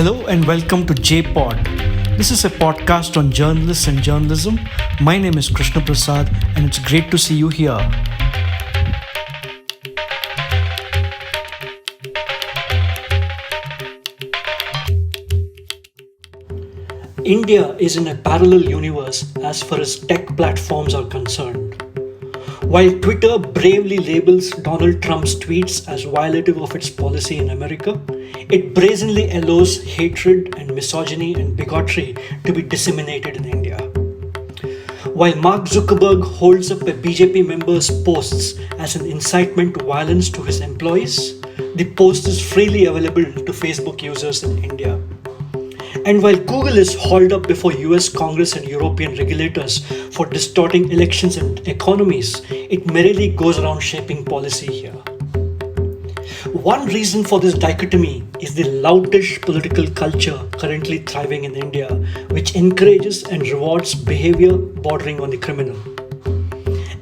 Hello and welcome to JPod. This is a podcast on journalists and journalism. My name is Krishna Prasad and it's great to see you here. India is in a parallel universe as far as tech platforms are concerned. While Twitter bravely labels Donald Trump's tweets as violative of its policy in America, it brazenly allows hatred and misogyny and bigotry to be disseminated in India. While Mark Zuckerberg holds up a BJP member's posts as an incitement to violence to his employees, the post is freely available to Facebook users in India. And while Google is hauled up before US Congress and European regulators for distorting elections and economies, it merrily goes around shaping policy here. One reason for this dichotomy is the loutish political culture currently thriving in India, which encourages and rewards behavior bordering on the criminal.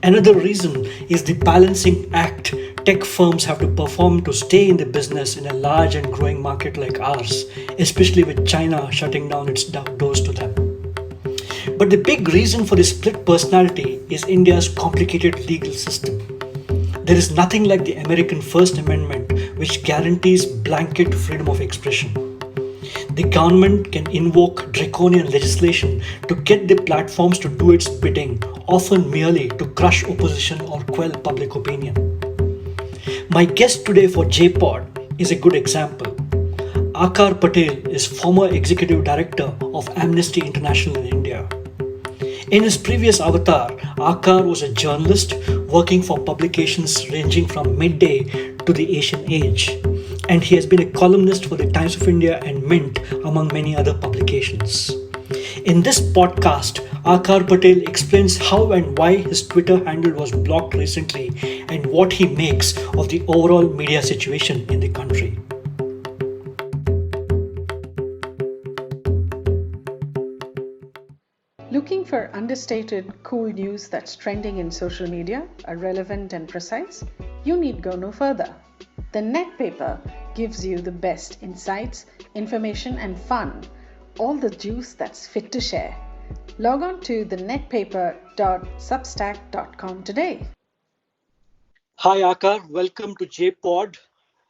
Another reason is the balancing act tech firms have to perform to stay in the business in a large and growing market like ours, especially with China shutting down its doors to them. But the big reason for this split personality is India's complicated legal system. There is nothing like the American First Amendment, which guarantees blanket freedom of expression. The government can invoke draconian legislation to get the platforms to do its bidding, often merely to crush opposition or quell public opinion. My guest today for JPod is a good example. Aakar Patel is former executive director of Amnesty International in India. In his previous avatar, Aakar was a journalist working for publications ranging from Midday to the Asian Age, and he has been a columnist for the Times of India and Mint, among many other publications. In this podcast, Aakar Patel explains how and why his Twitter handle was blocked recently and what he makes of the overall media situation in the country. Looking for understated, cool news that's trending in social media, are relevant and precise? You need go no further. The Net Paper gives you the best insights, information and fun, all the juice that's fit to share. Log on to thenetpaper.substack.com today. Hi Aakar, welcome to JPod.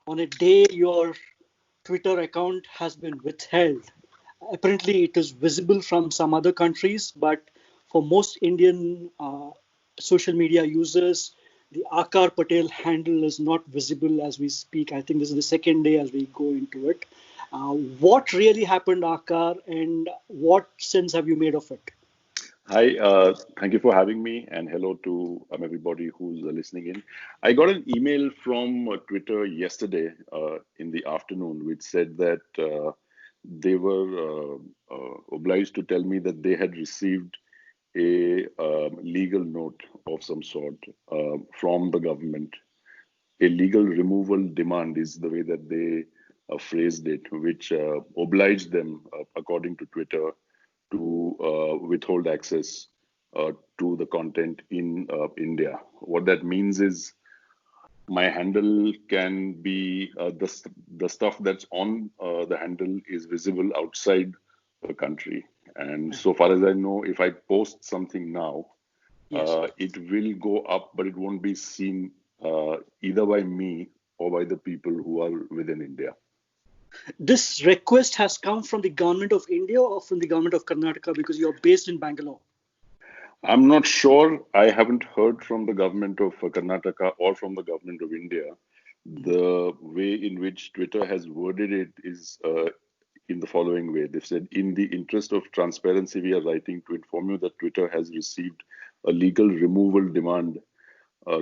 On a day your Twitter account has been withheld. Apparently it is visible from some other countries, but for most Indian social media users, the Aakar Patel handle is not visible as we speak. I think this is the second day as we go into it. What really happened, Aakar, and what sense have you made of it? Hi, thank you for having me, and hello to everybody who's listening in. I got an email from Twitter yesterday in the afternoon, which said that they were obliged to tell me that they had received a legal note of some sort from the government. A legal removal demand is the way that they phrased it, which obliged them, according to Twitter, to withhold access to the content in India. What that means is my handle can be the stuff that's on the handle is visible outside the country. And so far as I know, if I post something now, it will go up, but it won't be seen either by me or by the people who are within India. This request has come from the government of India or from the government of Karnataka, because you're based in Bangalore? I'm not sure. I haven't heard from the government of Karnataka or from the government of India. The way in which Twitter has worded it is in the following way. They've said, in the interest of transparency, we are writing to inform you that Twitter has received a legal removal demand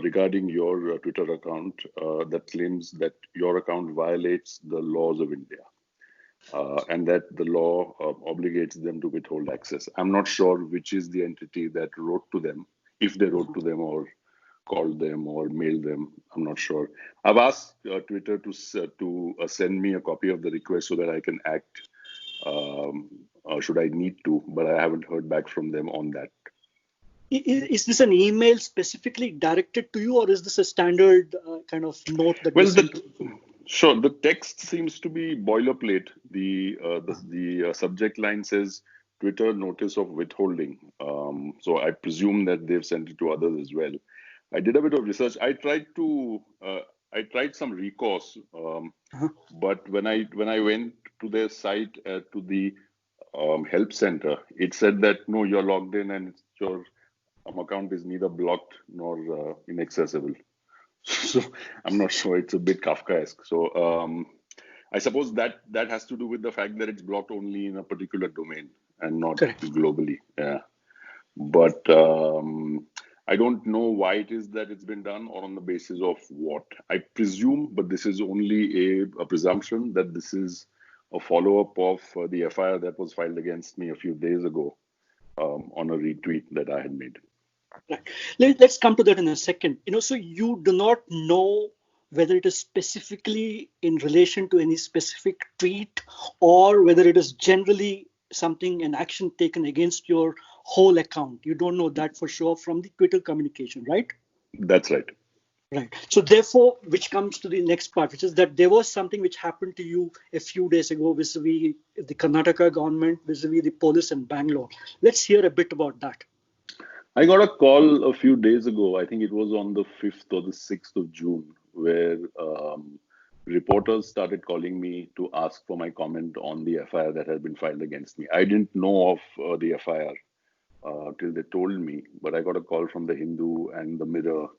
regarding your Twitter account that claims that your account violates the laws of India. And that the law obligates them to withhold access. I'm not sure which is the entity that wrote to them, if they wrote to them or called them or mailed them. I'm not sure. I've asked Twitter to send me a copy of the request so that I can act should I need to, but I haven't heard back from them on that. Is this an email specifically directed to you, or is this a standard kind of note that Sure. The text seems to be boilerplate. The subject line says Twitter notice of withholding. So I presume that they've sent it to others as well. I did a bit of research. I tried some recourse, Uh-huh. but when I went to their site, to the help center, it said that no, you're logged in and your account is neither blocked nor inaccessible. So I'm not sure. It's a bit Kafkaesque. So I suppose that has to do with the fact that it's blocked only in a particular domain and not Correct. globally. Yeah. But I don't know why it is that it's been done or on the basis of what. I presume, but this is only a presumption, that this is a follow-up of the FIR that was filed against me a few days ago on a retweet that I had made. Right. Let's come to that in a second. So you do not know whether it is specifically in relation to any specific tweet or whether it is generally something, an action taken against your whole account. You don't know that for sure from the Twitter communication, right? That's right. Right. So therefore, which comes to the next part, which is that there was something which happened to you a few days ago vis-a-vis the Karnataka government, vis-a-vis the police in Bangalore. Let's hear a bit about that. I got a call a few days ago. I think it was on the 5th or the 6th of June, where reporters started calling me to ask for my comment on the FIR that had been filed against me. I didn't know of the FIR till they told me, but I got a call from the Hindu and the Mirror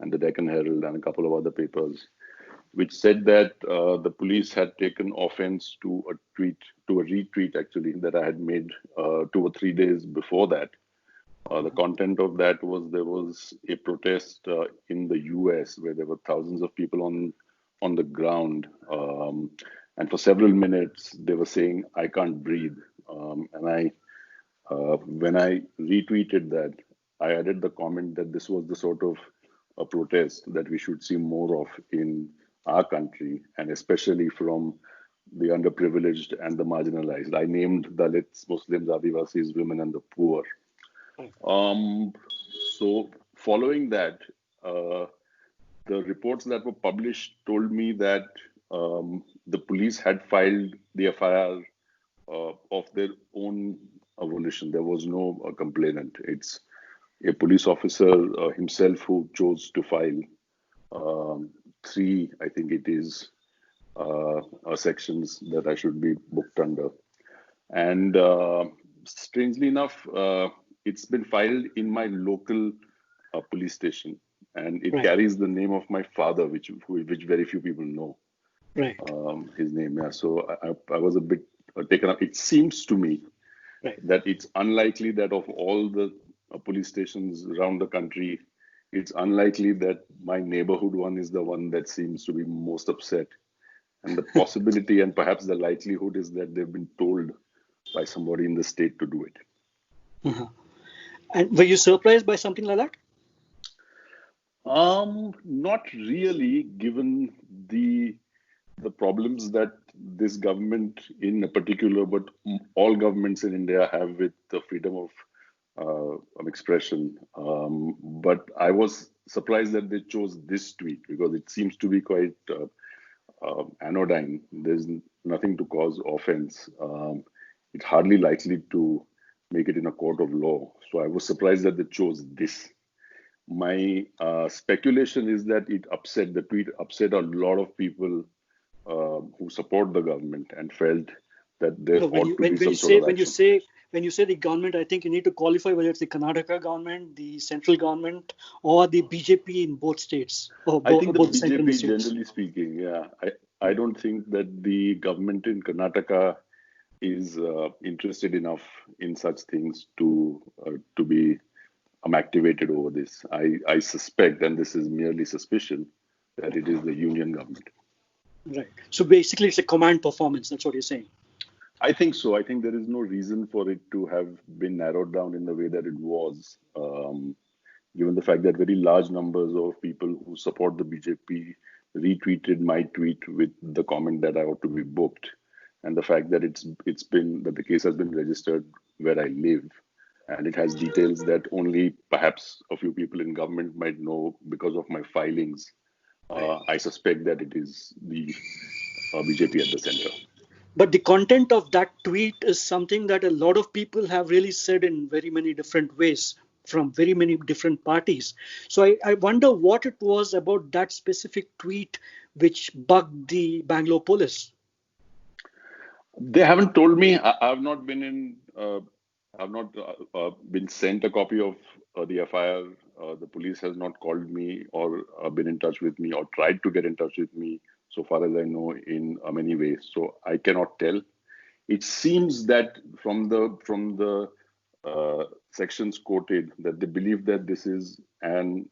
and the Deccan Herald and a couple of other papers, which said that the police had taken offense to a retweet actually, that I had made 2 or 3 days before that. The content of that was, there was a protest in the US where there were thousands of people on the ground, and for several minutes they were saying, "I can't breathe." And when I retweeted that, I added the comment that this was the sort of a protest that we should see more of in our country, and especially from the underprivileged and the marginalized. I named Dalits, Muslims, Adivasis, women, and the poor. Um, so following that, uh, the reports that were published told me that the police had filed the FIR of their own volition. There was no complainant. It's a police officer himself who chose to file three, I think it is, sections that I should be booked under. And strangely enough, it's been filed in my local police station, and it Right. carries the name of my father, which very few people know Right. his name. Yeah, so I was a bit taken up. It seems to me Right. that it's unlikely that of all the police stations around the country, it's unlikely that my neighborhood one is the one that seems to be most upset. And the possibility and perhaps the likelihood is that they've been told by somebody in the state to do it. Uh-huh. And were you surprised by something like that? Not really, given the problems that this government in particular, but all governments in India have with the freedom of expression. But I was surprised that they chose this tweet because it seems to be quite anodyne. There's nothing to cause offense. It's hardly likely to make it in a court of law. So I was surprised that they chose this. My speculation is that the tweet upset a lot of people who support the government and felt that there No, when ought you to be when you some sort say of action. when you say the government, I think you need to qualify whether it's the Karnataka government, the central government, or the BJP in both states, or I think the both the central and the BJP, states. generally speaking, yeah, I don't think that the government in Karnataka is interested enough in such things to be activated over this. I suspect, and this is merely suspicion, that it is the union government. Right. So basically, it's a command performance. That's what you're saying. I think so. I think there is no reason for it to have been narrowed down in the way that it was, given the fact that very large numbers of people who support the BJP retweeted my tweet with the comment that I ought to be booked, and the fact that the case has been registered where I live, and it has details that only perhaps a few people in government might know because of my filings. I suspect that it is the BJP at the center. But the content of that tweet is something that a lot of people have really said in very many different ways from very many different parties. So I wonder what it was about that specific tweet which bugged the Bangalore police. They haven't told me. I've not been in. I've not been sent a copy of the FIR. The police has not called me or been in touch with me or tried to get in touch with me, so far as I know, in many ways. So I cannot tell. It seems that from the sections quoted that they believe that this is an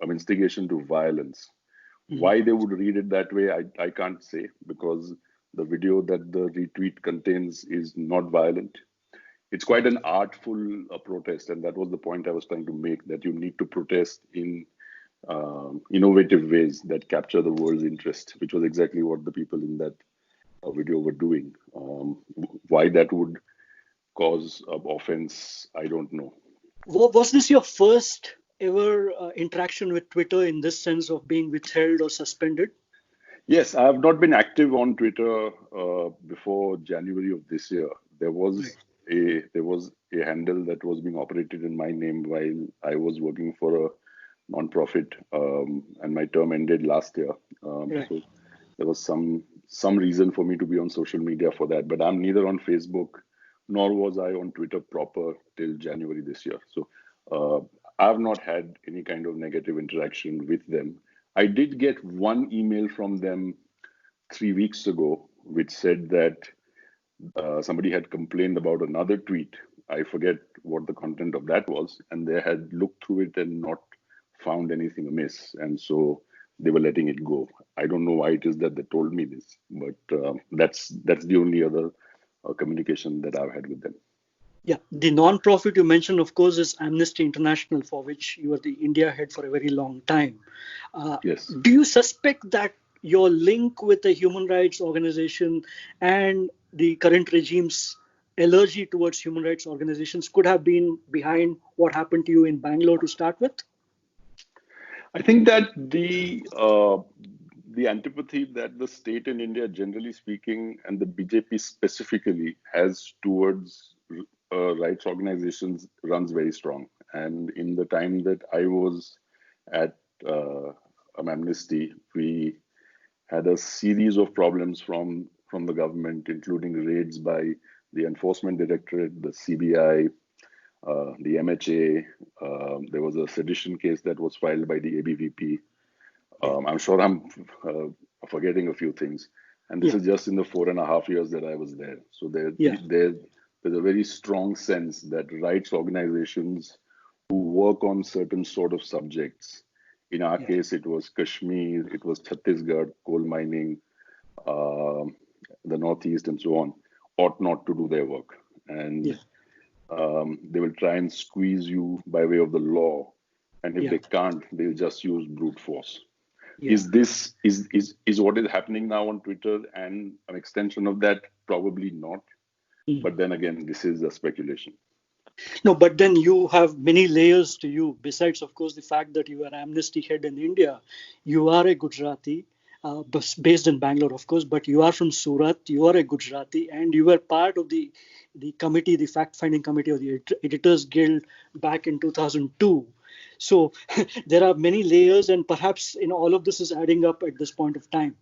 instigation to violence. Mhm. Why they would read it that way, I can't say, because the video that the retweet contains is not violent. It's quite an artful protest, and that was the point I was trying to make, that you need to protest in innovative ways that capture the world's interest, which was exactly what the people in that video were doing. Why that would cause offense, I don't know. Was this your first ever interaction with Twitter in this sense of being withheld or suspended? Yes, I have not been active on Twitter before January of this year. There Right. was a handle that was being operated in my name while I was working for a non-profit, and my term ended last year. Right. So there was some reason for me to be on social media for that. But I'm neither on Facebook nor was I on Twitter proper till January this year. So uh, I've not had any kind of negative interaction with them. I did get one email from them 3 weeks ago, which said that somebody had complained about another tweet. I forget what the content of that was, and they had looked through it and not found anything amiss, and so they were letting it go. I don't know why it is that they told me this, but that's the only other communication that I've had with them. Yeah, the non-profit you mentioned, of course, is Amnesty International, for which you were the India head for a very long time. Uh, Yes. do you suspect that your link with the human rights organization and the current regime's allergy towards human rights organizations could have been behind what happened to you in Bangalore to start with? I think that the antipathy that the state in India, generally speaking, and the BJP specifically has towards rights organizations runs very strong. And in the time that I was at uh, Amnesty, we had a series of problems from the government, including raids by the Enforcement Directorate, the CBI, the MHA. There was a sedition case that was filed by the ABVP. Yeah, I'm sure I'm forgetting a few things. And this yeah, is just in the 4.5 years that I was there. So yeah, there's a very strong sense that rights organizations who work on certain sort of subjects, in our yeah, case, it was Kashmir, it was Chhattisgarh, coal mining, uh, the Northeast, and so on, ought not to do their work. yeah, And they will try and squeeze you by way of the law. And if yeah, they can't, they'll just use brute force. yeah. Is this is what is happening now on Twitter and an extension of that? Probably not. Mm. But then again, this is a speculation. No, but then you have many layers to you. Besides, of course, the fact that you are Amnesty head in India, you are a Gujarati, based in Bangalore, of course, but you are from Surat. You are a Gujarati, and you were part of the committee, the fact-finding committee of the Editors Guild back in 2002. So there are many layers, and perhaps all of this is adding up at this point of time.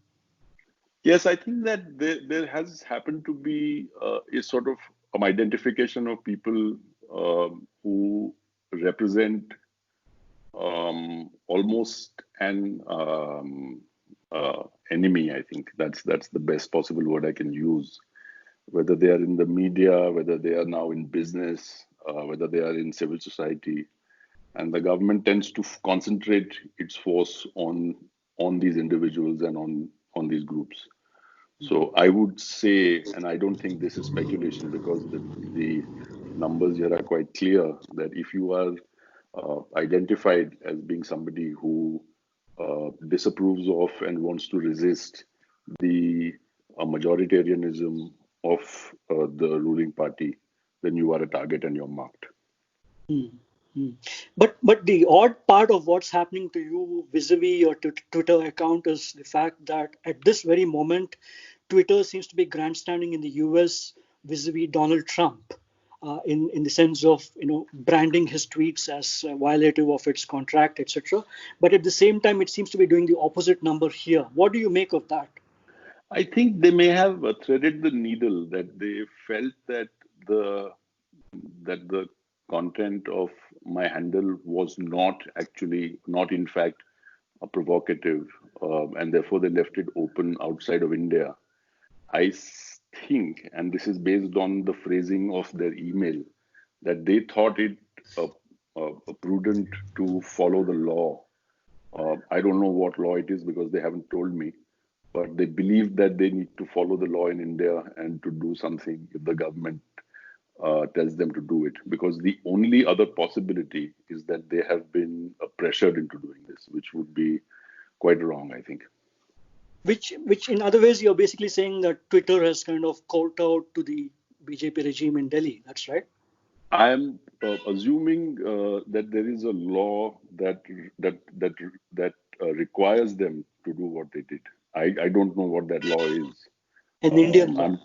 Yes, I think that there has happened to be a sort of identification of people who represent almost an enemy. I think that's the best possible word I can use. Whether they are in the media, whether they are now in business, whether they are in civil society, and the government tends to concentrate its force on these individuals and on these groups. So I would say, and I don't think this is speculation because the numbers here are quite clear, that if you are identified as being somebody who disapproves of and wants to resist the majoritarianism of the ruling party, then you are a target and you're marked. Hmm. Mm. But the odd part of what's happening to you vis-a-vis your Twitter account is the fact that at this very moment, Twitter seems to be grandstanding in the U.S. vis-a-vis Donald Trump, in the sense of branding his tweets as violative of its contract, etc. But at the same time, it seems to be doing the opposite number here. What do you make of that? I think they may have threaded the needle, that they felt the that the content of my handle was not in fact provocative, and therefore they left it open outside of India. Think, and this is based on the phrasing of their email, that they thought it uh, prudent to follow the law. I don't know what law it is because they haven't told me, but they believe that they need to follow the law in India and to do something if the government tells them to do it. Because the only other possibility is that they have been pressured into doing this, which would be quite wrong, I think. Which in other ways, you're basically saying that Twitter has kind of kowtowed to the BJP regime in Delhi. That's right. I am assuming that there is a law that requires them to do what they did. I don't know what that law is. An Indian law.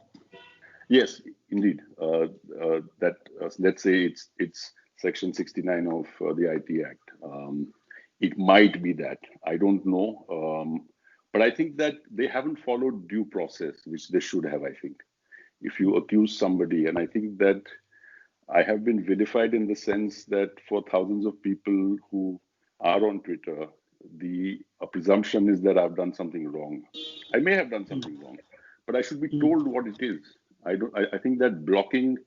Yes, indeed. That let's say it's Section 69 of the IT Act. It might be that. I don't know. But I think that they haven't followed due process, which they should have, I think. If you accuse somebody, and I think that I have been vilified in the sense that for thousands of people who are on Twitter, the presumption is that I've done something wrong. I may have done something wrong, but I should be told what it is. I think that blocking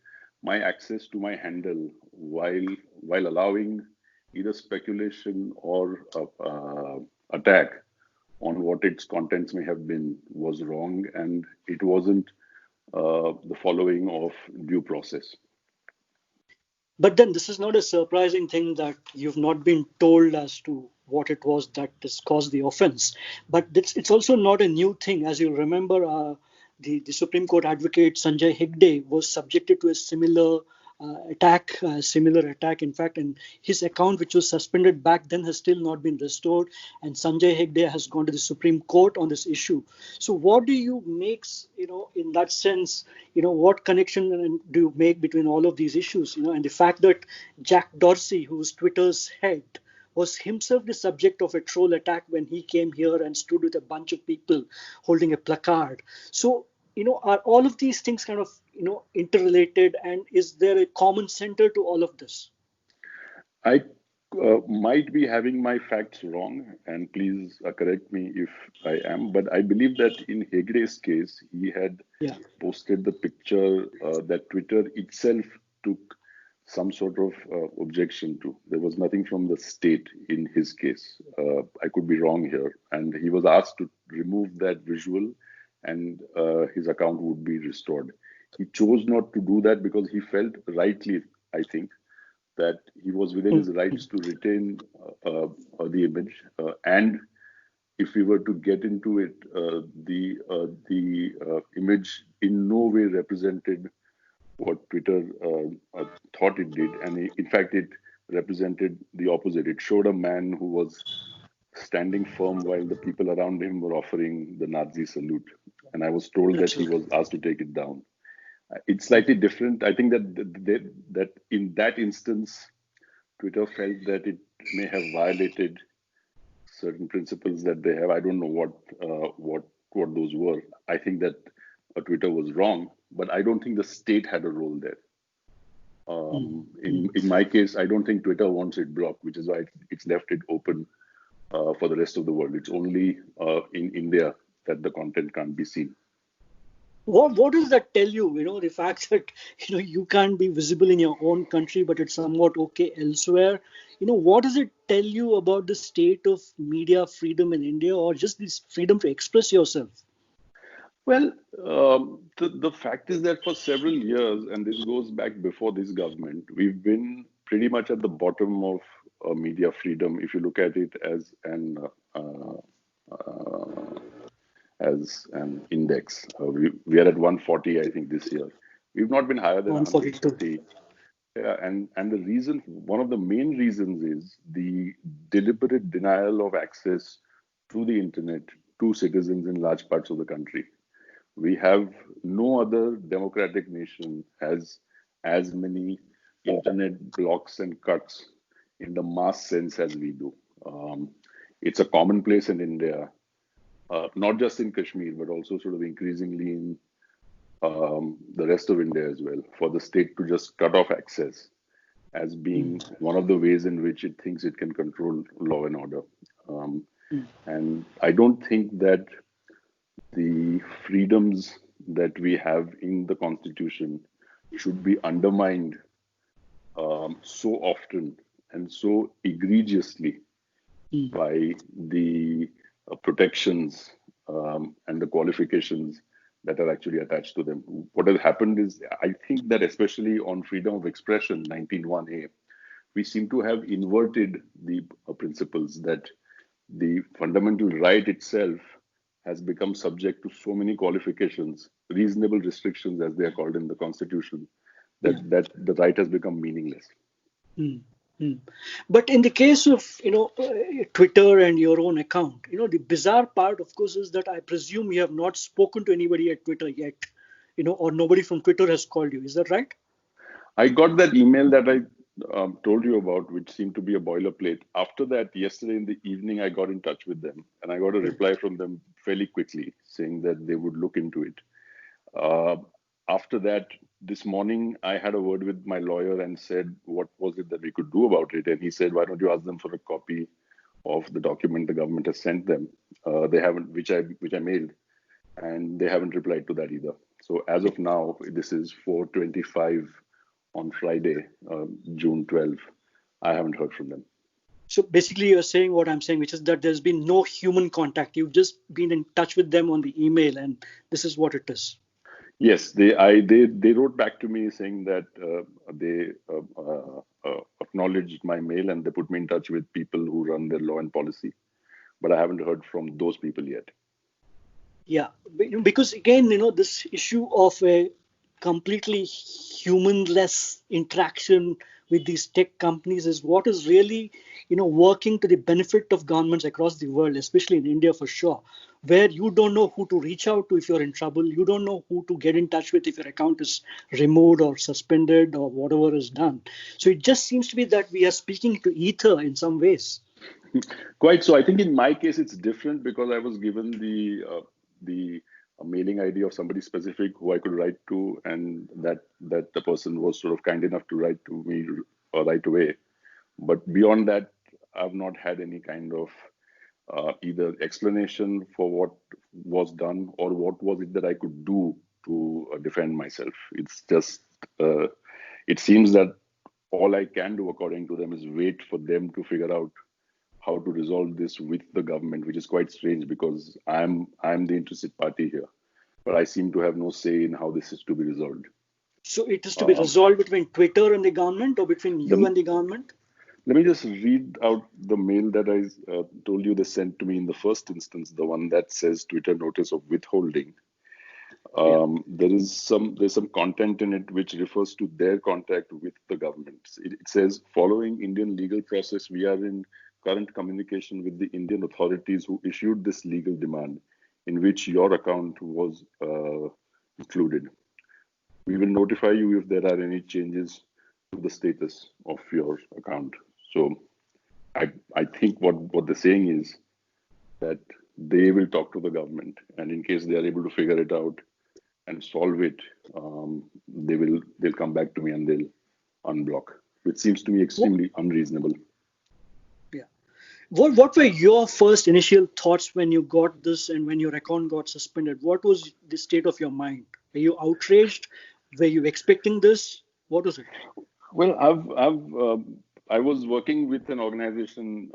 my access to my handle while allowing either speculation or attack on what its contents may have been was wrong, and it wasn't the following of due process. But then this is not a surprising thing that you've not been told as to what it was that has caused the offense. But it's also not a new thing. As you remember, the Supreme Court advocate Sanjay Hegde was subjected to a similar attack, in fact, and his account, which was suspended back then, has still not been restored. And Sanjay Hegde has gone to the Supreme Court on this issue. So, what do you make, in that sense, what connection do you make between all of these issues, and the fact that Jack Dorsey, who's Twitter's head, was himself the subject of a troll attack when he came here and stood with a bunch of people holding a placard. So, are all of these things kind of, interrelated, and is there a common center to all of this? I might be having my facts wrong, and please correct me if I am, but I believe that in Hegde's case, he had posted the picture that Twitter itself took some sort of objection to. There was nothing from the state in his case. I could be wrong here. And he was asked to remove that visual, and his account would be restored. He chose not to do that because he felt rightly, I think, that he was within his rights to retain the image. And if we were to get into it, the image in no way represented what Twitter thought it did. And in fact, it represented the opposite. It showed a man who was standing firm while the people around him were offering the Nazi salute. And I was told that he was asked to take it down. It's slightly different. I think that in that instance, Twitter felt that it may have violated certain principles that they have. I don't know what those were. I think that Twitter was wrong, but I don't think the state had a role there. In my case, I don't think Twitter wants it blocked, which is why it's left it open for the rest of the world. It's only in India that the content can't be seen. What does that tell you? The fact that you can't be visible in your own country, but it's somewhat okay elsewhere. What does it tell you about the state of media freedom in India, or just this freedom to express yourself? Well, the fact is that for several years, and this goes back before this government, we've been pretty much at the bottom of media freedom. If you look at it as an index, we are at 140, I think, this year. We've not been higher than 150. Yeah, and the reason, one of the main reasons is the deliberate denial of access to the internet to citizens in large parts of the country. We have no other democratic nation has as many internet blocks and cuts in the mass sense as we do. Um, it's a commonplace in India, not just in Kashmir, but also sort of increasingly in the rest of India as well, for the state to just cut off access as being one of the ways in which it thinks it can control law and order. Um, and I don't think that the freedoms that we have in the Constitution should be undermined so often and so egregiously by the protections and the qualifications that are actually attached to them. What has happened is, I think that especially on freedom of expression, 19(1)(a), we seem to have inverted the principles that the fundamental right itself has become subject to so many qualifications, reasonable restrictions as they are called in the Constitution, Yeah. that the right has become meaningless. Mm, mm. But in the case of Twitter and your own account, the bizarre part, of course, is that I presume you have not spoken to anybody at Twitter yet, or nobody from Twitter has called you. Is that right? I got that email that I told you about, which seemed to be a boilerplate. After that, yesterday in the evening, I got in touch with them and I got a Right. reply from them fairly quickly saying that they would look into it. Uh, After that, this morning, I had a word with my lawyer and said, what was it that we could do about it? And he said, why don't you ask them for a copy of the document the government has sent them? They haven't, which I mailed, and they haven't replied to that either. So as of now, this is 4:25 on Friday, June 12th. I haven't heard from them. So basically, you're saying what I'm saying, which is that there's been no human contact. You've just been in touch with them on the email, and this is what it is. Yes, they wrote back to me saying that they acknowledged my mail and they put me in touch with people who run their law and policy, but I haven't heard from those people yet. Yeah, because again, this issue of a completely humanless interaction with these tech companies is what is really, working to the benefit of governments across the world, especially in India for sure, where you don't know who to reach out to if you're in trouble. You don't know who to get in touch with if your account is removed or suspended or whatever is done. So it just seems to be that we are speaking to ether in some ways. Quite so. I think in my case it's different because I was given the mailing ID of somebody specific who I could write to, and that the person was sort of kind enough to write to me right away. But beyond that, I've not had any kind of either explanation for what was done or what was it that I could do to defend myself. It's just it seems that all I can do, according to them, is wait for them to figure out how to resolve this with the government, which is quite strange because I'm the interested party here, but I seem to have no say in how this is to be resolved. So it is to be Um, resolved between Twitter and the government or between you the, and the government? Let me just read out the mail that I told you they sent to me in the first instance, the one that says Twitter notice of withholding. Yeah. There's some content in it which refers to their contact with the government. It says, following Indian legal process, we are in current communication with the Indian authorities who issued this legal demand, in which your account was included. We will notify you if there are any changes to the status of your account. So I think what they're saying is that they will talk to the government, and in case they are able to figure it out and solve it, they'll come back to me and they'll unblock, which seems to me Wh- extremely unreasonable. Yeah. What were your first initial thoughts when you got this and when your account got suspended? What was the state of your mind? Were you outraged? Were you expecting this? What was it? Well, I was working with an organization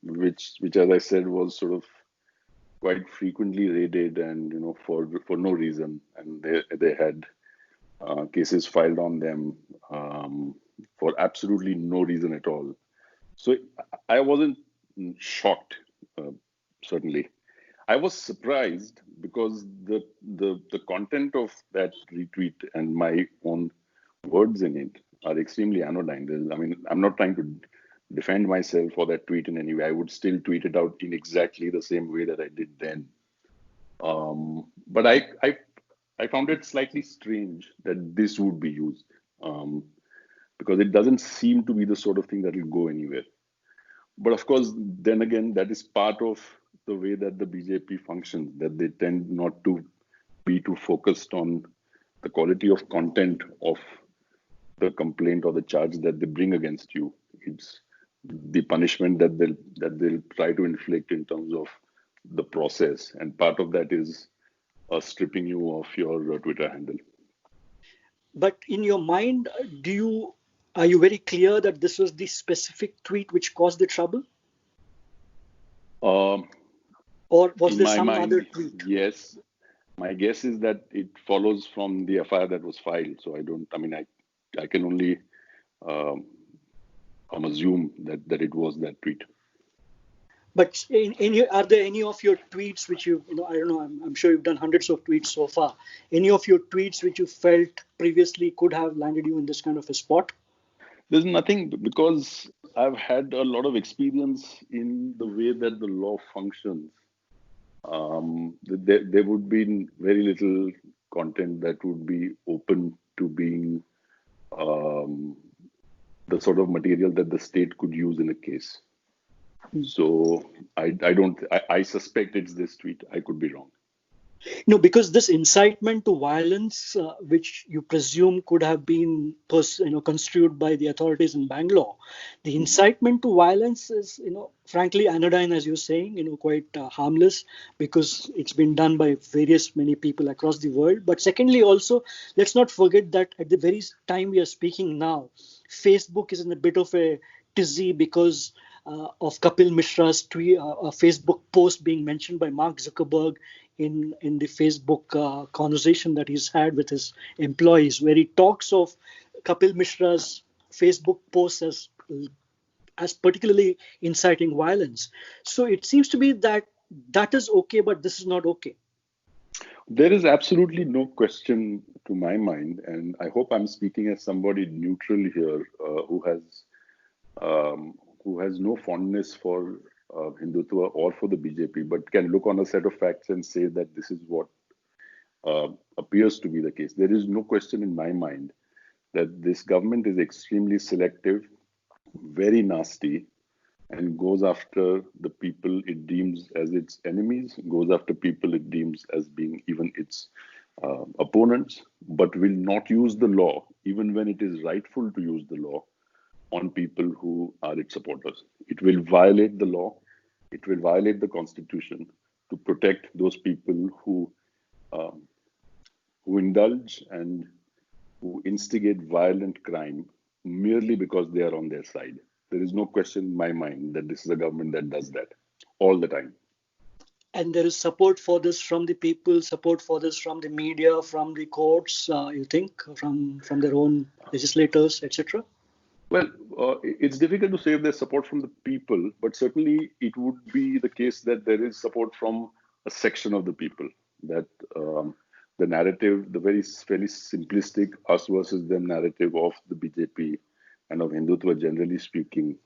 which, as I said, was sort of quite frequently raided, and for no reason, and they had cases filed on them for absolutely no reason at all. So I wasn't shocked, uh, certainly. I was surprised because the content of that retweet and my own words in it are extremely anodyne. I'm not trying to defend myself for that tweet in any way. I would still tweet it out in exactly the same way that I did then. But I found it slightly strange that this would be used, because it doesn't seem to be the sort of thing that will go anywhere. But of course, then again, that is part of the way that the BJP functions, that they tend not to be too focused on the quality of content of the complaint or the charge that they bring against you. It's the punishment that they'll try to inflict in terms of the process, and part of that is stripping you of your Twitter handle. But in your mind, are you very clear that this was the specific tweet which caused the trouble? Um, Or was in there my some other mind, tweet? yes. My guess is that it follows from the FIR that was filed. So I can only um, assume that it was that tweet. But are there any of your tweets which I don't know, I'm sure you've done hundreds of tweets so far. Any of your tweets which you felt previously could have landed you in this kind of a spot? There's nothing, because I've had a lot of experience in the way that the law functions. There would be very little content that would be open to being the sort of material that the state could use in a case. So I suspect it's this tweet. I could be wrong. No, because this incitement to violence, which you presume could have been construed by the authorities in Bangalore, the incitement to violence is, frankly, anodyne, as you're saying, quite harmless, because it's been done by many people across the world. But secondly, also, let's not forget that at the very time we are speaking now, Facebook is in a bit of a tizzy because of Kapil Mishra's tweet, a Facebook post being mentioned by Mark Zuckerberg in the Facebook conversation that he's had with his employees, where he talks of Kapil Mishra's Facebook posts as particularly inciting violence. So it seems to be that is okay, but this is not okay. There is absolutely no question to my mind, and I hope I'm speaking as somebody neutral here, who has no fondness for Hindutva or for the BJP, but can look on a set of facts and say that this is what appears to be the case. There is no question in my mind that this government is extremely selective, very nasty, and goes after the people it deems as its enemies, goes after people it deems as being even its opponents, but will not use the law, even when it is rightful to use the law, on people who are its supporters. It will violate the law, it will violate the constitution to protect those people who indulge and who instigate violent crime merely because they are on their side. There is no question in my mind that this is a government that does that all the time. And there is support for this from the people, support for this from the media, from the courts, you think, from their own legislators, etc.? Well, it's difficult to say if there's support from the people, but certainly it would be the case that there is support from a section of the people. That the narrative, the very simplistic us versus them narrative of the BJP and of Hindutva, generally speaking,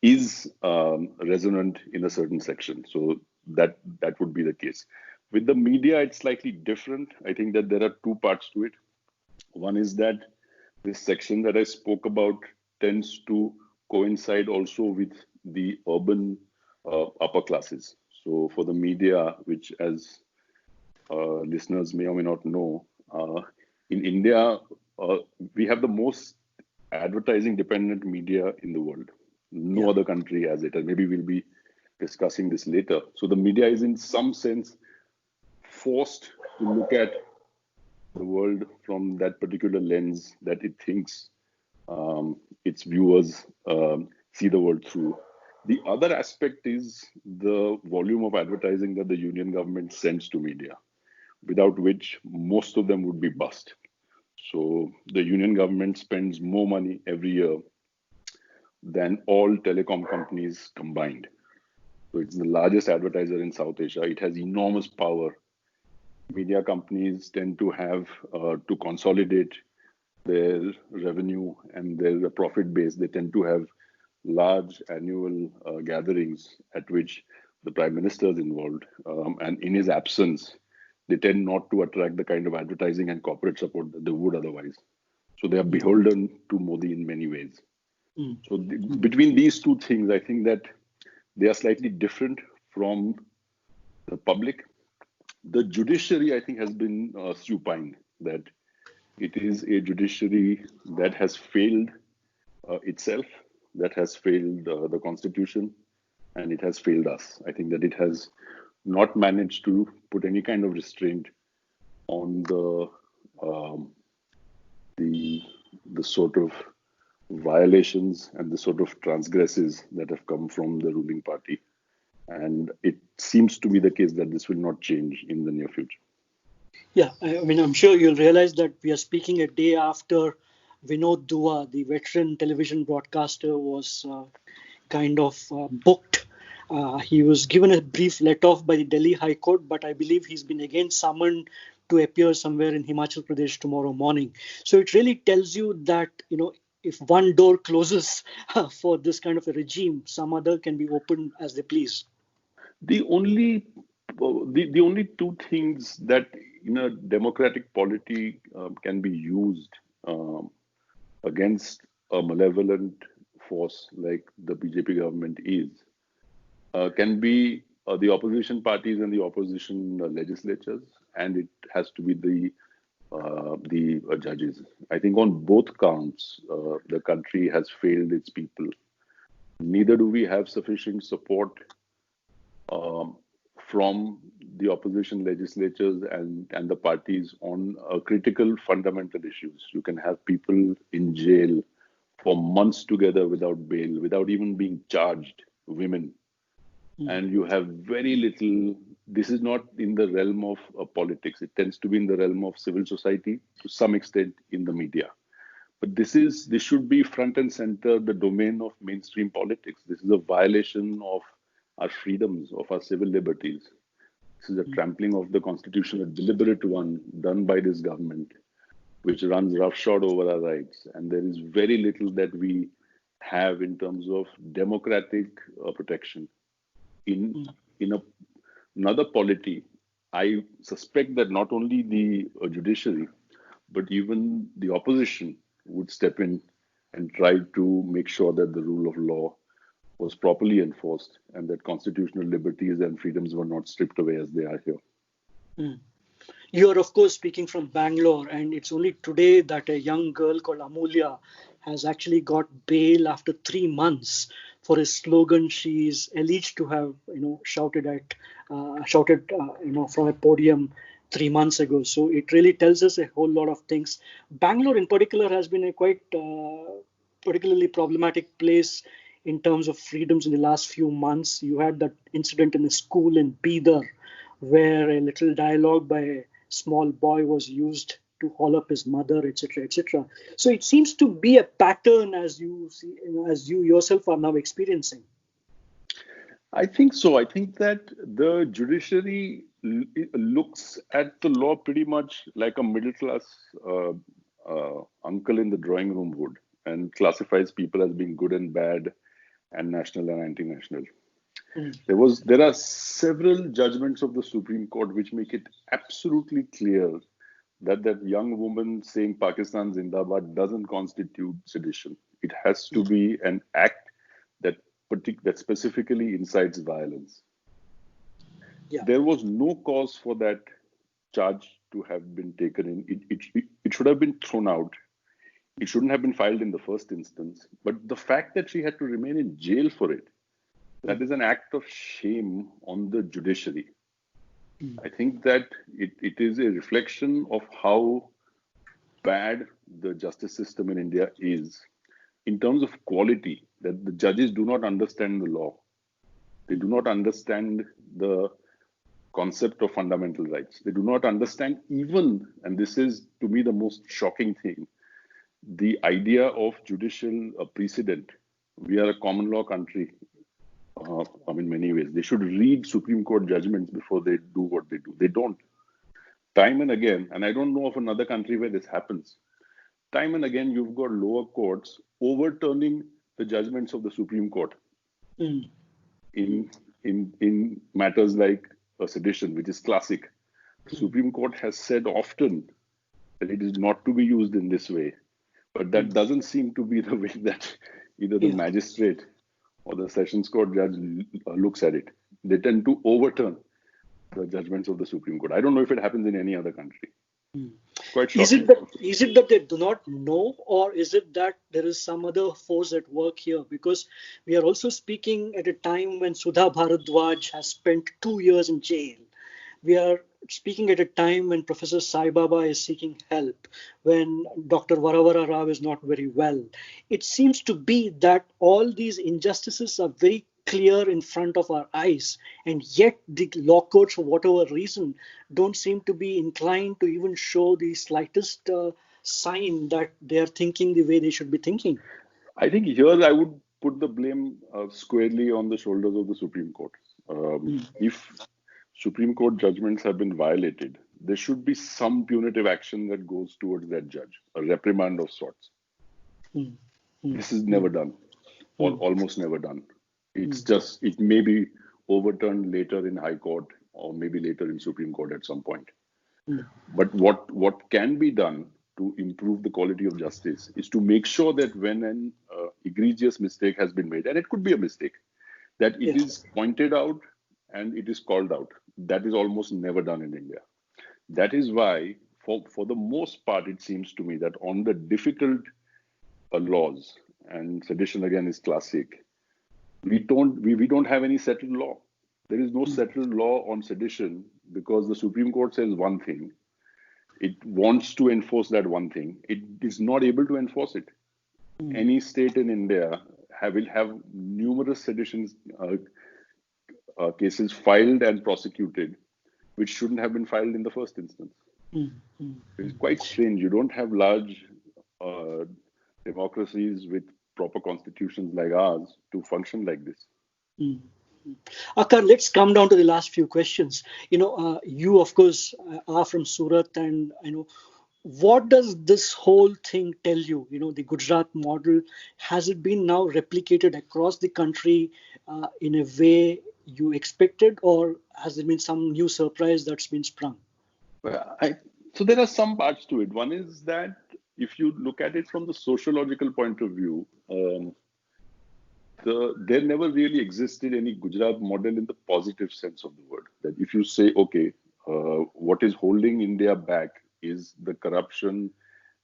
is resonant in a certain section. So that would be the case. With the media, it's slightly different. I think that there are two parts to it. One is that this section that I spoke about tends to coincide also with the urban upper classes. So for the media, which as listeners may or may not know, in India, we have the most advertising dependent media in the world. No other country has it. And maybe we'll be discussing this later. So the media is in some sense forced to look at the world from that particular lens that it thinks its viewers see the world through. The other aspect is the volume of advertising that the union government sends to media, without which most of them would be bust. So the union government spends more money every year than all telecom companies combined. So it's the largest advertiser in South Asia. It has enormous power. Media companies tend to have to consolidate their revenue and their profit base, they tend to have large annual gatherings at which the prime minister is involved. And in his absence, they tend not to attract the kind of advertising and corporate support that they would otherwise. So they are beholden to Modi in many ways. So between these two things, I think that they are slightly different from the public. The judiciary, I think, has been supine, that it is a judiciary that has failed itself, that has failed the constitution, and it has failed us. I think that it has not managed to put any kind of restraint on um, the sort of violations and the sort of transgresses that have come from the ruling party. And it seems to be the case that this will not change in the near future. Yeah, I mean, I'm sure you'll realize that we are speaking a day after Vinod Dua, the veteran television broadcaster, was kind of booked. He was given a brief let off by the Delhi High Court, but I believe he's been again summoned to appear somewhere in Himachal Pradesh tomorrow morning. So it really tells you that, if one door closes for this kind of a regime, some other can be opened as they please. The only the only two things that in a democratic polity can be used um, against a malevolent force like the BJP government is can be the opposition parties and the opposition legislatures, and it has to be the judges. I think on both counts, the country has failed its people. Neither do we have sufficient support um, from the opposition legislatures and the parties on critical fundamental issues. You can have people in jail for months together without bail, without even being charged, women. And you have very little. This is not in the realm of politics. It tends to be in the realm of civil society, to some extent in the media. But this should be front and center, the domain of mainstream politics. This is a violation of our freedoms, of our civil liberties. This is a trampling of the constitution, a deliberate one done by this government, which runs roughshod over our rights. And there is very little that we have in terms of democratic protection. In another polity, I suspect that not only the judiciary, but even the opposition would step in and try to make sure that the rule of law was properly enforced and that constitutional liberties and freedoms were not stripped away as they are here. You are, of course, speaking from Bangalore, and it's only today that a young girl called Amulya has actually got bail after 3 months for a slogan she's alleged to have, shouted from a podium 3 months ago. So it really tells us a whole lot of things. Bangalore, in particular, has been a quite particularly problematic place in terms of freedoms in the last few months. You had that incident in a school in Bidar, where a little dialogue by a small boy was used to haul up his mother, etc., etc. So it seems to be a pattern, as you see, as you yourself are now experiencing. I think so. I think that the judiciary looks at the law pretty much like a middle class uncle in the drawing room would, and classifies people as being good and bad, and national and anti-national. There are several judgments of the Supreme Court which make it absolutely clear that young woman saying Pakistan Zindabad doesn't constitute sedition. It has to be an act that specifically incites violence. Yeah. There was no cause for that charge to have been taken in. It should have been thrown out. It shouldn't have been filed in the first instance. But the fact that she had to remain in jail for it, that is an act of shame on the judiciary. I think that it is a reflection of how bad the justice system in India is in terms of quality, that the judges do not understand the law. They do not understand the concept of fundamental rights. They do not understand even, and this is to me the most shocking thing, the idea of judicial precedent. We are a common law country. In many ways, they should read Supreme Court judgments before they do what they do. They don't. Time and again, and I don't know of another country where this happens. time and again you've got lower courts overturning the judgments of the Supreme Court Mm. in matters like sedition, which is classic. The Supreme Court has said often that it is not to be used in this way, but that doesn't seem to be the way that either the Yeah. magistrate or the Sessions Court judge looks at it. They tend to overturn the judgments of the Supreme Court. I don't know if it happens in any other country. It's quite Is it shocking. that they do not know, or is it that there is some other force at work here? Because we are also speaking at a time when Sudha Bharadwaj has spent 2 years in jail. We are speaking at a time when Professor Sai Baba is seeking help, when Dr. Varavara Rao is not very well. It seems to be that all these injustices are very clear in front of our eyes, and yet the law courts, for whatever reason, don't seem to be inclined to even show the slightest sign that they are thinking the way they should be thinking. I think here I would put the blame squarely on the shoulders of the Supreme Court. If Supreme Court judgments have been violated, there should be some punitive action that goes towards that judge, a reprimand of sorts. Mm. This is never done, or Mm. almost never done. It's just, it may be overturned later in High Court or maybe later in Supreme Court at some point. But what can be done to improve the quality of justice is to make sure that when an egregious mistake has been made, and it could be a mistake, that it Yeah. is pointed out and it is called out. That is almost never done in India. That is why, for the most part, it seems to me that on the difficult laws, and sedition again is classic, we don't have any settled law. There is no settled law on sedition because the Supreme Court says one thing. It wants to enforce that one thing. It is not able to enforce it. Any state in India will have numerous sedition cases filed and prosecuted, which shouldn't have been filed in the first instance. It's quite strange. You don't have large democracies with proper constitutions like ours to function like this. Aakar, let's come down to the last few questions. You of course are from Surat, and what does this whole thing tell you? The Gujarat model, has it been now replicated across the country in a way you expected, or has there been some new surprise that's been sprung? Well, so there are some parts to it. One is that if you look at it from the sociological point of view, there never really existed any Gujarat model in the positive sense of the word. That if you say, okay, what is holding India back is the corruption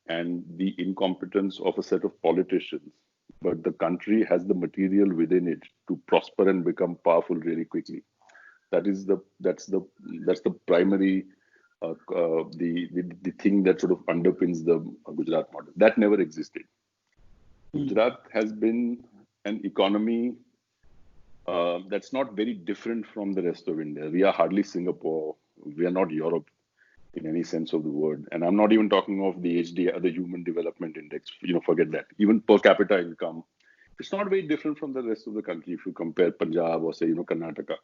and the incompetence of a set of politicians, but the country has the material within it to prosper and become powerful really quickly. That's the primary the thing that sort of underpins the Gujarat model. That never existed. Gujarat has been an economy that's not very different from the rest of India. We are hardly Singapore. We are not Europe in any sense of the word. And I'm not even talking of the HDI, the Human Development Index. Forget that. Even per capita income, it's not very different from the rest of the country if you compare Punjab or say, Karnataka.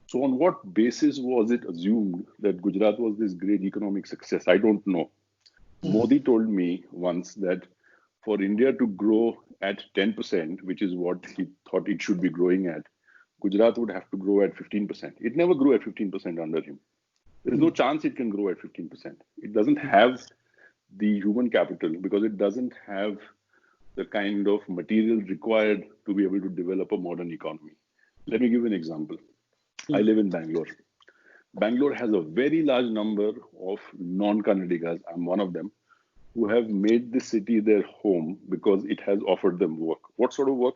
So on what basis was it assumed that Gujarat was this great economic success? I don't know. Modi told me once that for India to grow at 10%, which is what he thought it should be growing at, Gujarat would have to grow at 15%. It never grew at 15% under him. There is no chance it can grow at 15%. It doesn't have the human capital because it doesn't have the kind of material required to be able to develop a modern economy. Let me give you an example. I live in Bangalore. Bangalore has a very large number of non-Kannadigas, I'm one of them, who have made the city their home because it has offered them work. What sort of work?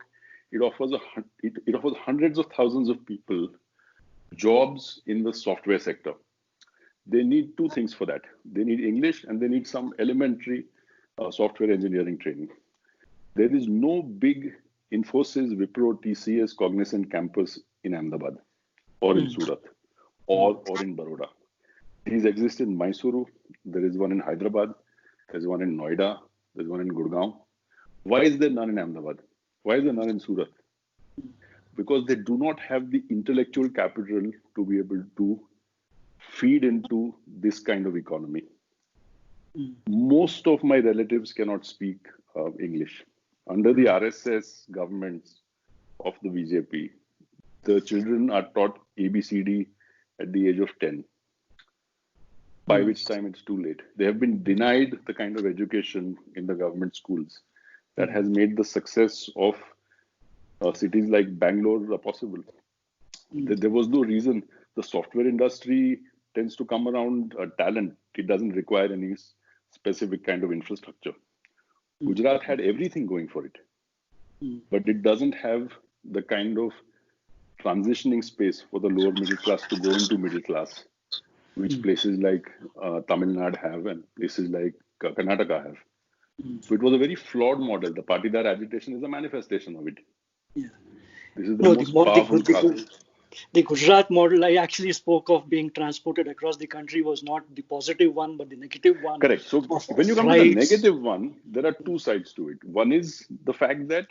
It offers hundreds of thousands of people jobs in the software sector. They need two things for that. They need English and they need some elementary software engineering training. There is no big Infosys, Wipro, TCS, Cognizant campus in Ahmedabad or in Surat or in Baroda. These exist in Mysuru. There is one in Hyderabad. There's one in Noida. There's one in Gurgaon. Why is there none in Ahmedabad? Why is there none in Surat? Because they do not have the intellectual capital to be able to feed into this kind of economy. Most of my relatives cannot speak English. Under the RSS governments of the BJP, the children are taught ABCD at the age of 10, by which time it's too late. They have been denied the kind of education in the government schools that has made the success of cities like Bangalore possible. There was no reason. The software industry tends to come around talent. It doesn't require any specific kind of infrastructure. Gujarat had everything going for it, but it doesn't have the kind of transitioning space for the lower middle class to go into middle class, which places like Tamil Nadu have and places like Karnataka have. So it was a very flawed model. The Patidar agitation is a manifestation of it. Yeah. This is the No, most powerful the Gujarat model I actually spoke of being transported across the country was not the positive one, but the negative one. Correct. So when you come to the negative one, there are two sides to it. One is the fact that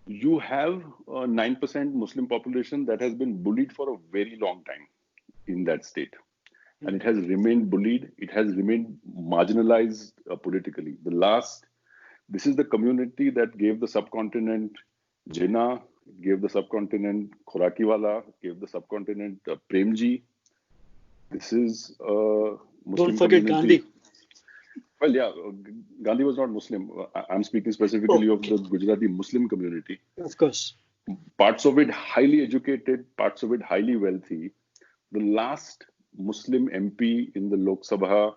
you have a 9% Muslim population that has been bullied for a very long time in that state. And it has remained bullied. It has remained marginalized politically. This is the community that gave the subcontinent Jinnah, gave the subcontinent Khorakiwala, gave the subcontinent Premji. This is Muslim Don't forget community. Gandhi. Well, yeah, Gandhi was not Muslim. I'm speaking specifically of the Gujarati Muslim community. Of course. Parts of it highly educated, parts of it highly wealthy. The last Muslim MP in the Lok Sabha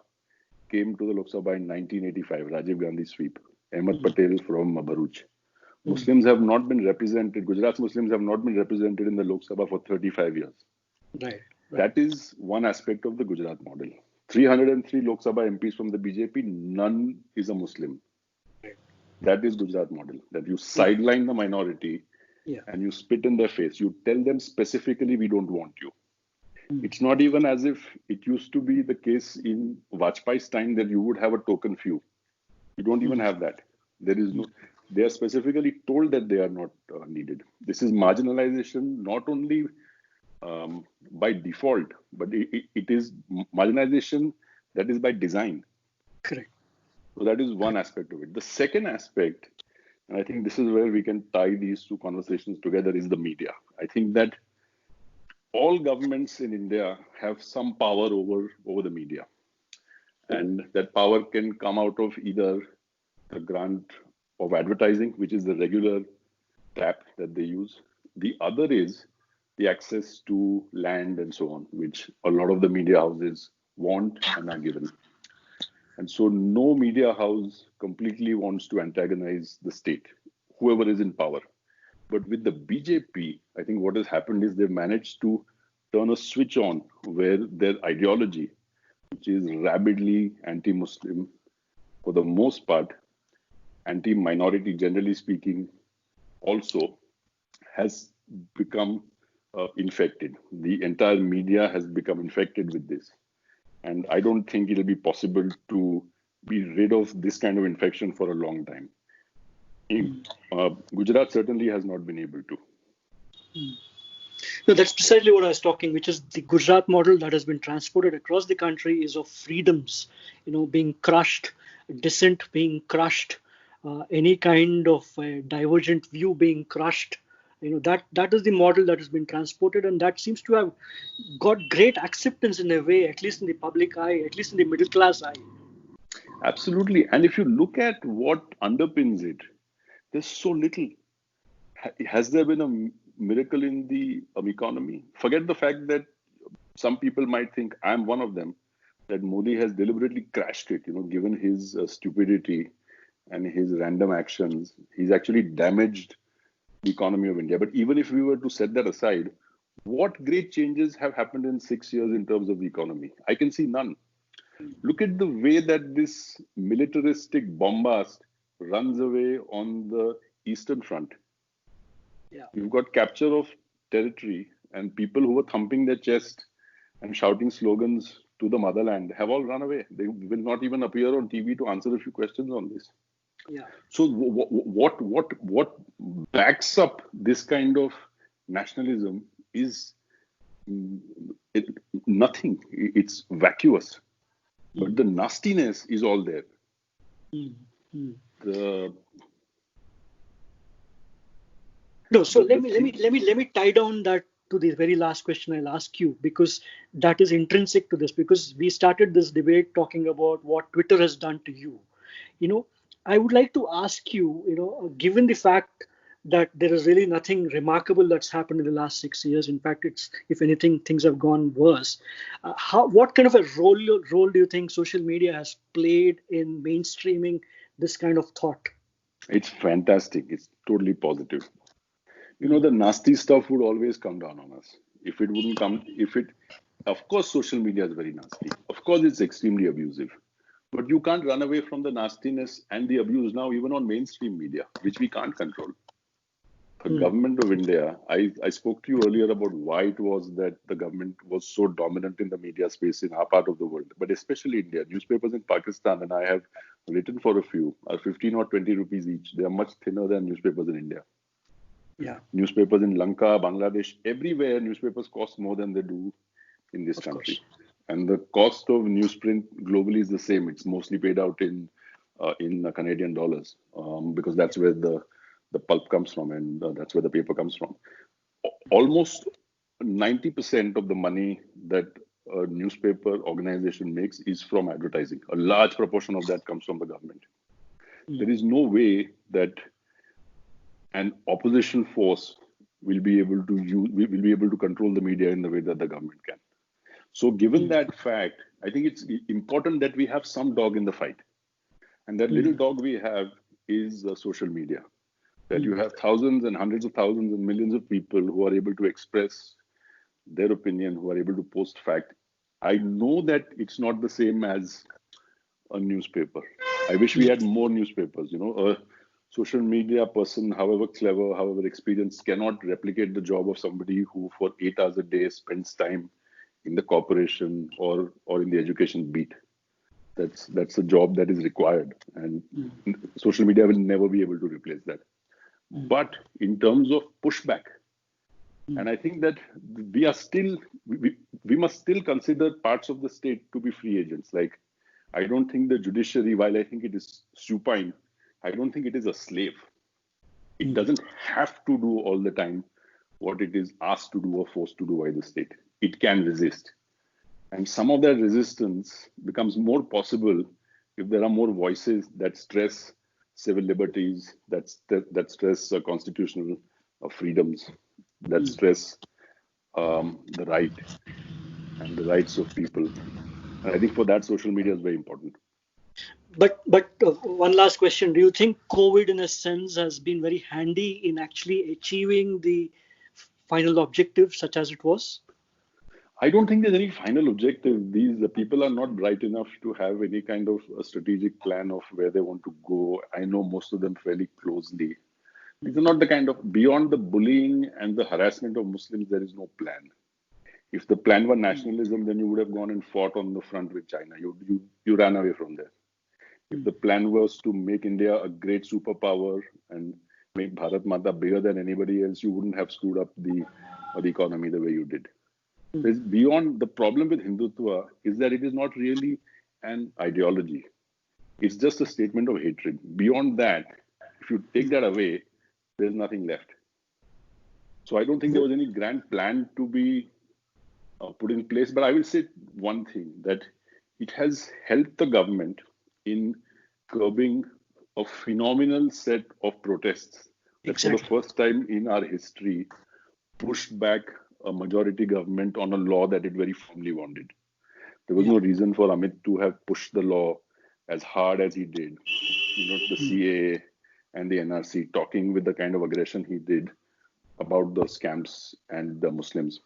came to the Lok Sabha in 1985, Rajiv Gandhi sweep, Aakar Patel from Bharuch. Muslims have not been represented, Gujarat's Muslims have not been represented in the Lok Sabha for 35 years. Right. That is one aspect of the Gujarat model. 303 Lok Sabha MPs from the BJP, none is a Muslim. Right. That is Gujarat model, that you sideline the minority and you spit in their face. You tell them specifically, we don't want you. It's not even as if it used to be the case in Vajpayee's time that you would have a token few. You don't even have that. There is no. They are specifically told that they are not needed. This is marginalization, not only by default, but it is marginalization that is by design. Correct. So that is one aspect of it. The second aspect, and I think this is where we can tie these two conversations together, is the media. I think that all governments in India have some power over the media. And that power can come out of either the grant of advertising, which is the regular tap that they use. The other is the access to land and so on, which a lot of the media houses want and are given. And so no media house completely wants to antagonize the state, whoever is in power. But with the BJP, I think what has happened is they've managed to turn a switch on where their ideology, which is rabidly anti-Muslim for the most part, anti-minority generally speaking, also has become infected. The entire media has become infected with this. And I don't think it'll be possible to be rid of this kind of infection for a long time. Gujarat certainly has not been able to. No, that's precisely what I was talking, which is the Gujarat model that has been transported across the country is of freedoms, being crushed, dissent being crushed, any kind of divergent view being crushed. That is the model that has been transported, and that seems to have got great acceptance in a way, at least in the public eye, at least in the middle class eye. Absolutely. And if you look at what underpins it, there's so little. Has there been a miracle in the economy? Forget the fact that some people might think, I'm one of them, that Modi has deliberately crashed it, given his stupidity and his random actions. He's actually damaged the economy of India. But even if we were to set that aside, what great changes have happened in 6 years in terms of the economy? I can see none. Look at the way that this militaristic bombast runs away on the Eastern Front. Yeah. You've got capture of territory, and people who were thumping their chest and shouting slogans to the motherland have all run away. They will not even appear on TV to answer a few questions on this. Yeah. So what backs up this kind of nationalism is nothing. It's vacuous. but the nastiness is all there. Mm. Mm. The No, so the, the thing, let me tie down that to the very last question I'll ask you, because that is intrinsic to this, because we started this debate talking about what Twitter has done to you. You know, I would like to ask you, given the fact that there is really nothing remarkable that's happened in the last 6 years. In fact, it's, if anything, things have gone worse. What kind of a role do you think social media has played in mainstreaming this kind of thought? it's fantastic. It's totally positive. Mm. The nasty stuff would always come down on us. If it wouldn't come, if it, of course, social media is very nasty. Of course, it's extremely abusive. But you can't run away from the nastiness and the abuse now, even on mainstream media, which we can't control. The Mm. government of India, I spoke to you earlier about why it was that the government was so dominant in the media space in our part of the world, but especially India. Newspapers in Pakistan, and I have written for a few, are 15 or 20 rupees each. They are much thinner than newspapers in India. Yeah, Newspapers in Lanka, Bangladesh, everywhere newspapers cost more than they do in this of course. country. And the cost of newsprint globally is the same. It's mostly paid out in Canadian dollars, because that's where the pulp comes from, and that's where the paper comes from. Almost 90% of the money that a newspaper organization makes is from advertising. A large proportion of that comes from the government. Mm. There is no way that an opposition force will be able to will be able to control the media in the way that the government can. So given Mm. that fact, I think it's important that we have some dog in the fight. And that little Mm. dog we have is social media. That you Mm. have thousands and hundreds of thousands and millions of people who are able to express their opinion, who are able to post fact. I know that it's not the same as a newspaper. I wish we had more newspapers. A social media person, however clever, however experienced, cannot replicate the job of somebody who for 8 hours a day spends time in the corporation or in the education beat. That's a job that is required, and Mm. social media will never be able to replace that. Mm. But in terms of pushback, Mm. and I think that we are still we must still consider parts of the state to be free agents. Like, I don't think the judiciary, while I think it is supine, I don't think it is a slave. It Mm. doesn't have to do all the time what it is asked to do or forced to do by the state. It can resist. And some of that resistance becomes more possible if there are more voices that stress civil liberties, that stress constitutional freedoms, that Mm. stress the right and the rights of people. And I think for that, social media is very important. But one last question: do you think COVID, in a sense, has been very handy in actually achieving the final objective, such as it was? I don't think there's any final objective. These people are not bright enough to have any kind of a strategic plan of where they want to go. I know most of them fairly closely. These are not the kind of, beyond the bullying and the harassment of Muslims, there is no plan. If the plan were nationalism, then you would have gone and fought on the front with China. You ran away from there. If the plan was to make India a great superpower and make Bharat Mata bigger than anybody else, you wouldn't have screwed up the economy the way you did. There's beyond, the problem with Hindutva is that it is not really an ideology. It's just a statement of hatred. Beyond that, if you take that away, there's nothing left. So I don't think there was any grand plan to be put in place. But I will say one thing, that it has helped the government in curbing a phenomenal set of protests that for the Exactly. first time in our history pushed back a majority government on a law that it very firmly wanted. There was Yeah. no reason for Amit to have pushed the law as hard as he did. The CAA and the NRC, talking with the kind of aggression he did about the scams and the Muslims.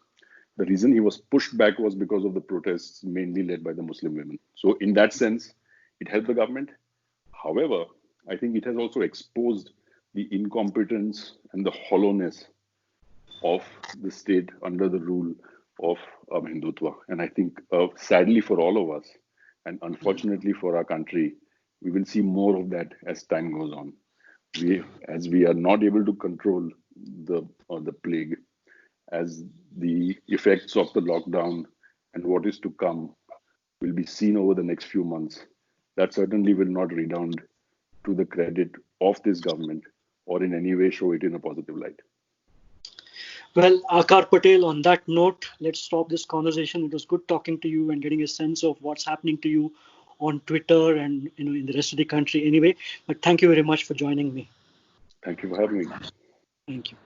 The reason he was pushed back was because of the protests mainly led by the Muslim women. So in that sense, it helped the government. However, I think it has also exposed the incompetence and the hollowness of the state under the rule of Hindutva. And I think, sadly for all of us, and unfortunately for our country, we will see more of that as time goes on. As we are not able to control the plague, as the effects of the lockdown and what is to come will be seen over the next few months, that certainly will not redound to the credit of this government or in any way show it in a positive light. Well, Aakar Patel, on that note, let's stop this conversation. It was good talking to you and getting a sense of what's happening to you on Twitter and in the rest of the country anyway. But thank you very much for joining me. Thank you for having me. Thank you.